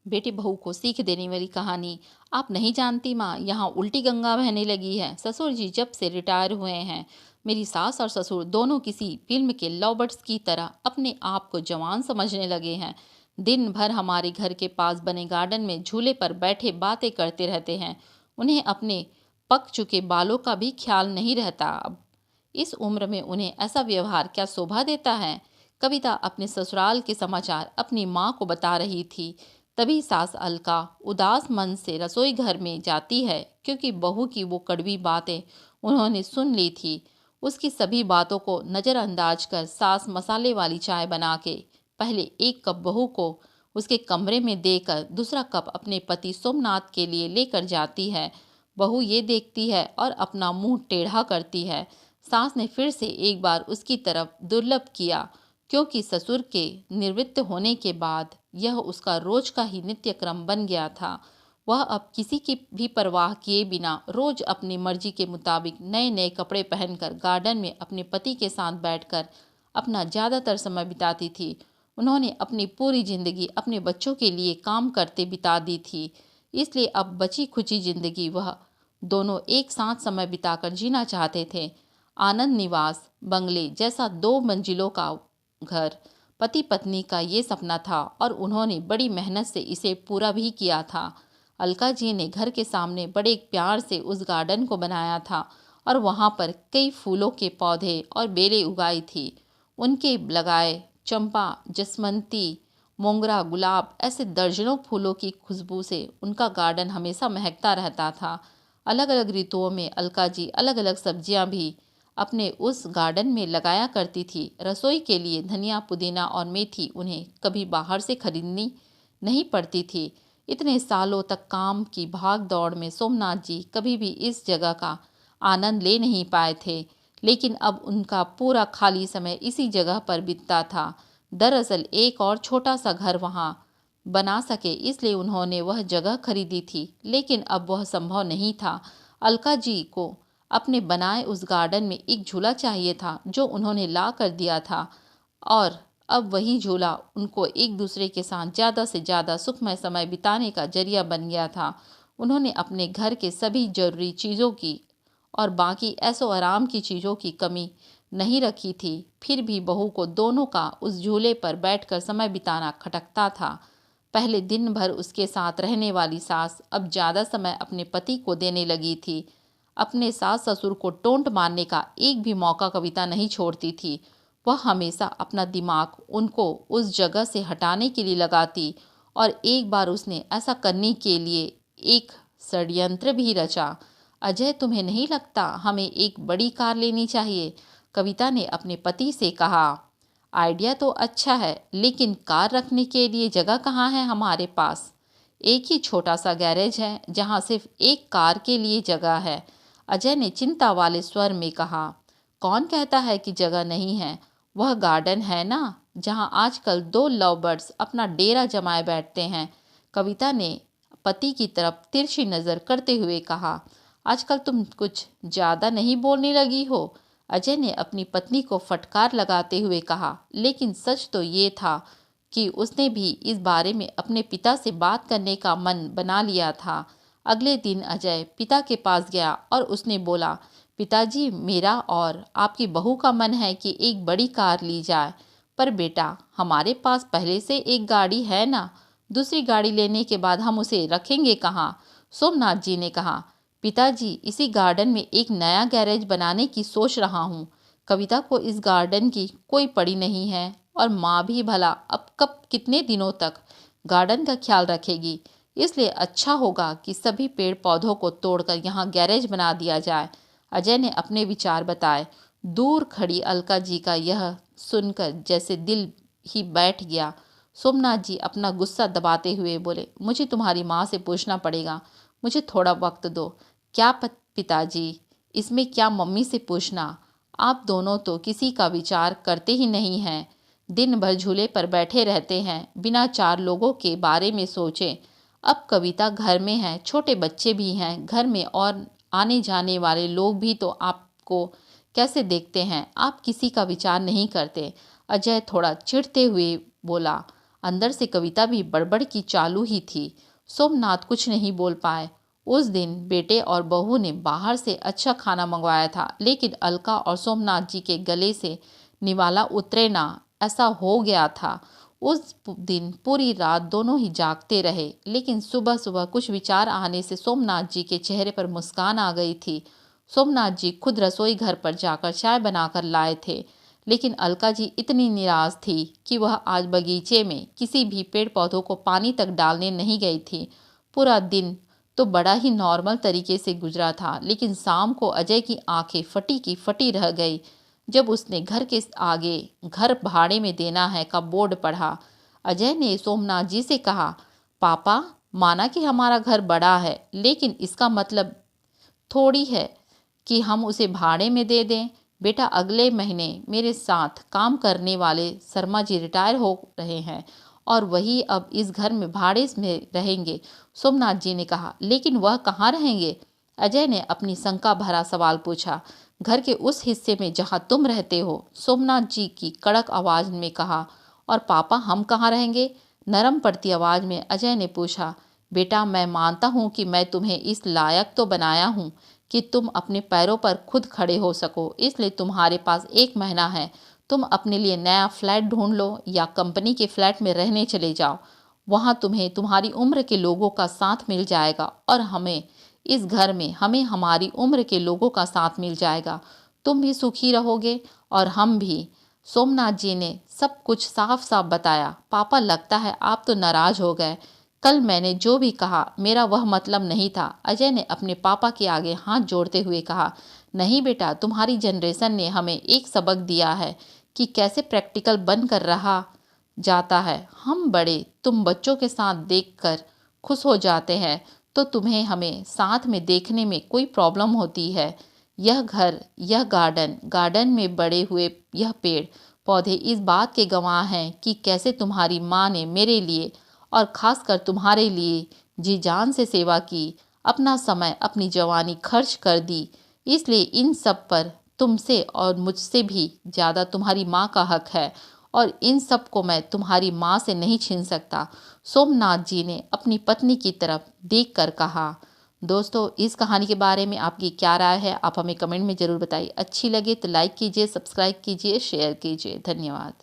बेटी बहू को सीख देने वाली कहानी। आप नहीं जानती माँ, यहाँ उल्टी गंगा बहने लगी है। ससुर जी जब से रिटायर हुए हैं, मेरी सास और ससुर दोनों किसी फिल्म के लवबर्ड्स की तरह अपने आप को जवान समझने लगे हैं। दिन भर हमारे घर के पास बने गार्डन में झूले पर बैठे बातें करते रहते हैं। उन्हें अपने पक चुके बालों का भी ख्याल नहीं रहता। अब इस उम्र में उन्हें ऐसा व्यवहार क्या शोभा देता है। कविता अपने ससुराल के समाचार अपनी माँ को बता रही थी। तभी सास अलका उदास मन से रसोई घर में जाती है, क्योंकि बहू की वो कड़वी बातें उन्होंने सुन ली थी। उसकी सभी बातों को नज़रअंदाज कर सास मसाले वाली चाय बना के पहले एक कप बहू को उसके कमरे में देकर दूसरा कप अपने पति सोमनाथ के लिए लेकर जाती है। बहू ये देखती है और अपना मुंह टेढ़ा करती है। सास ने फिर से एक बार उसकी तरफ दुर्लभ किया, क्योंकि ससुर के निवृत्त होने के बाद यह उसका रोज का ही नित्य क्रम बन गया था। वह अब किसी की भी परवाह किए बिना रोज अपनी मर्जी के मुताबिक नए नए कपड़े पहनकर गार्डन में अपने पति के साथ बैठकर अपना ज़्यादातर समय बिताती थी। उन्होंने अपनी पूरी जिंदगी अपने बच्चों के लिए काम करते बिता दी थी, इसलिए अब बची खुची जिंदगी वह दोनों एक साथ समय बिताकर जीना चाहते थे। आनंद निवास बंगले जैसा 2 मंजिलों का घर पति पत्नी का ये सपना था और उन्होंने बड़ी मेहनत से इसे पूरा भी किया था। अलका जी ने घर के सामने बड़े प्यार से उस गार्डन को बनाया था और वहाँ पर कई फूलों के पौधे और बेलें उगाई थी। उनके लगाए चंपा, जसमंती, मोगरा, गुलाब ऐसे दर्जनों फूलों की खुशबू से उनका गार्डन हमेशा महकता रहता था। अलग अलग ऋतुओं में अलका जी अलग अलग सब्जियां भी अपने उस गार्डन में लगाया करती थी। रसोई के लिए धनिया, पुदीना और मेथी उन्हें कभी बाहर से खरीदनी नहीं पड़ती थी। इतने सालों तक काम की भाग दौड़ में सोमनाथ जी कभी भी इस जगह का आनंद ले नहीं पाए थे, लेकिन अब उनका पूरा खाली समय इसी जगह पर बीतता था। दरअसल एक और छोटा सा घर वहाँ बना सके इसलिए उन्होंने वह जगह खरीदी थी, लेकिन अब वह संभव नहीं था। अलका जी को अपने बनाए उस गार्डन में एक झूला चाहिए था जो उन्होंने ला कर दिया था, और अब वही झूला उनको एक दूसरे के साथ ज़्यादा से ज़्यादा सुखमय समय बिताने का जरिया बन गया था। उन्होंने अपने घर के सभी जरूरी चीज़ों की और बाकी ऐसो आराम की चीज़ों की कमी नहीं रखी थी, फिर भी बहू को दोनों का उस झूले पर बैठकर समय बिताना खटकता था। पहले दिन भर उसके साथ रहने वाली सास अब ज़्यादा समय अपने पति को देने लगी थी। अपने सास ससुर को टोंट मारने का एक भी मौका कविता नहीं छोड़ती थी। वह हमेशा अपना दिमाग उनको उस जगह से हटाने के लिए लगाती, और एक बार उसने ऐसा करने के लिए एक षड्यंत्र भी रचा। अजय, तुम्हें नहीं लगता हमें एक बड़ी कार लेनी चाहिए? कविता ने अपने पति से कहा। आइडिया तो अच्छा है, लेकिन कार रखने के लिए जगह कहाँ है हमारे पास? एक ही छोटा सा गैरेज है जहाँ सिर्फ एक कार के लिए जगह है। अजय ने चिंता वाले स्वर में कहा। कौन कहता है कि जगह नहीं है? वह गार्डन है ना जहाँ आजकल 2 लव बर्ड्स अपना डेरा जमाए बैठते हैं। कविता ने पति की तरफ तिरछी नज़र करते हुए कहा। आजकल तुम कुछ ज़्यादा नहीं बोलने लगी हो? अजय ने अपनी पत्नी को फटकार लगाते हुए कहा। लेकिन सच तो ये था कि उसने भी इस बारे में अपने पिता से बात करने का मन बना लिया था। अगले दिन अजय पिता के पास गया और उसने बोला, पिताजी, मेरा और आपकी बहू का मन है कि एक बड़ी कार ली जाए। पर बेटा, हमारे पास पहले से एक गाड़ी है ना, दूसरी गाड़ी लेने के बाद हम उसे रखेंगे कहाँ? सोमनाथ जी ने कहा। पिताजी, इसी गार्डन में एक नया गैरेज बनाने की सोच रहा हूँ। कविता को इस गार्डन की कोई पड़ी नहीं है, और माँ भी भला अब कब कितने दिनों तक गार्डन का ख्याल रखेगी। इसलिए अच्छा होगा कि सभी पेड़ पौधों को तोड़कर यहाँ गैरेज बना दिया जाए। अजय ने अपने विचार बताए। दूर खड़ी अलका जी का यह सुनकर जैसे दिल ही बैठ गया। सोमनाथ जी अपना गुस्सा दबाते हुए बोले, मुझे तुम्हारी माँ से पूछना पड़ेगा, मुझे थोड़ा वक्त दो। क्या पिताजी, इसमें क्या मम्मी से पूछना? आप दोनों तो किसी का विचार करते ही नहीं हैं। दिन भर झूले पर बैठे रहते हैं बिना 4 लोगों के बारे में सोचे। अब कविता घर में है, छोटे बच्चे भी हैं घर में, और आने जाने वाले लोग भी तो आपको कैसे देखते हैं? आप किसी का विचार नहीं करते। अजय थोड़ा चिढ़ते हुए बोला। अंदर से कविता भी बड़बड़ की चालू ही थी। सोमनाथ कुछ नहीं बोल पाए। उस दिन बेटे और बहू ने बाहर से अच्छा खाना मंगवाया था, लेकिन अलका और सोमनाथ जी के गले से निवाला उतरे ना, ऐसा हो गया था। उस दिन पूरी रात दोनों ही जागते रहे, लेकिन सुबह सुबह कुछ विचार आने से सोमनाथ जी के चेहरे पर मुस्कान आ गई थी। सोमनाथ जी खुद रसोई घर पर जाकर चाय बनाकर लाए थे, लेकिन अलका जी इतनी निराश थी कि वह आज बगीचे में किसी भी पेड़ पौधों को पानी तक डालने नहीं गई थी। पूरा दिन तो बड़ा ही नॉर्मल तरीके से गुजरा था, लेकिन शाम को अजय की आंखें फटी की फटी रह गई जब उसने घर के आगे घर भाड़े में देना है का बोर्ड पढ़ा। अजय ने सोमनाथ जी से कहा, पापा, माना कि हमारा घर बड़ा है, लेकिन इसका मतलब थोड़ी है कि हम उसे भाड़े में दे दें। बेटा, अगले महीने मेरे साथ काम करने वाले शर्मा जी रिटायर हो रहे हैं और वही अब इस घर में भाड़े में रहेंगे। सोमनाथ जी ने कहा, लेकिन वह कहाँ रहेंगे? अजय ने अपनी शंका भरा सवाल पूछा। घर के उस हिस्से में जहाँ तुम रहते हो, सोमनाथ जी की कड़क आवाज में कहा। और पापा, हम कहाँ रहेंगे? नरम पड़ती आवाज में अजय ने पूछा। बेटा, मैं मानता हूँ कि मैं तुम्हें इस लायक तो बनाया हूँ कि तुम अपने पैरों पर खुद खड़े हो सको, इसलिए तुम्हारे पास 1 महीना है। तुम अपने लिए नया फ्लैट ढूंढ लो या कंपनी के फ्लैट में रहने चले जाओ। वहाँ तुम्हें तुम्हारी उम्र के लोगों का साथ मिल जाएगा और हमें इस घर में हमें हमारी उम्र के लोगों का साथ मिल जाएगा। तुम भी सुखी रहोगे और हम भी। सोमनाथ जी ने सब कुछ साफ साफ बताया। पापा, लगता है आप तो नाराज हो गए। कल मैंने जो भी कहा मेरा वह मतलब नहीं था। अजय ने अपने पापा के आगे हाथ जोड़ते हुए कहा। नहीं बेटा, तुम्हारी जनरेशन ने हमें एक सबक दिया है कि कैसे प्रैक्टिकल बनकर रहा जाता है। हम बड़े तुम बच्चों के साथ देखकर खुश हो जाते हैं, तो तुम्हें हमें साथ में देखने में कोई प्रॉब्लम होती है। यह घर, यह गार्डन में बड़े हुए यह पेड़ पौधे इस बात के गवाह हैं कि कैसे तुम्हारी माँ ने मेरे लिए और खासकर तुम्हारे लिए जी जान से सेवा की, अपना समय अपनी जवानी खर्च कर दी। इसलिए इन सब पर तुमसे और मुझसे भी ज़्यादा तुम्हारी माँ का हक है और इन सब को मैं तुम्हारी माँ से नहीं छीन सकता। सोमनाथ जी ने अपनी पत्नी की तरफ देखकर कहा। दोस्तों, इस कहानी के बारे में आपकी क्या राय है? आप हमें कमेंट में ज़रूर बताइए। अच्छी लगे तो लाइक कीजिए, सब्सक्राइब कीजिए, शेयर कीजिए। धन्यवाद।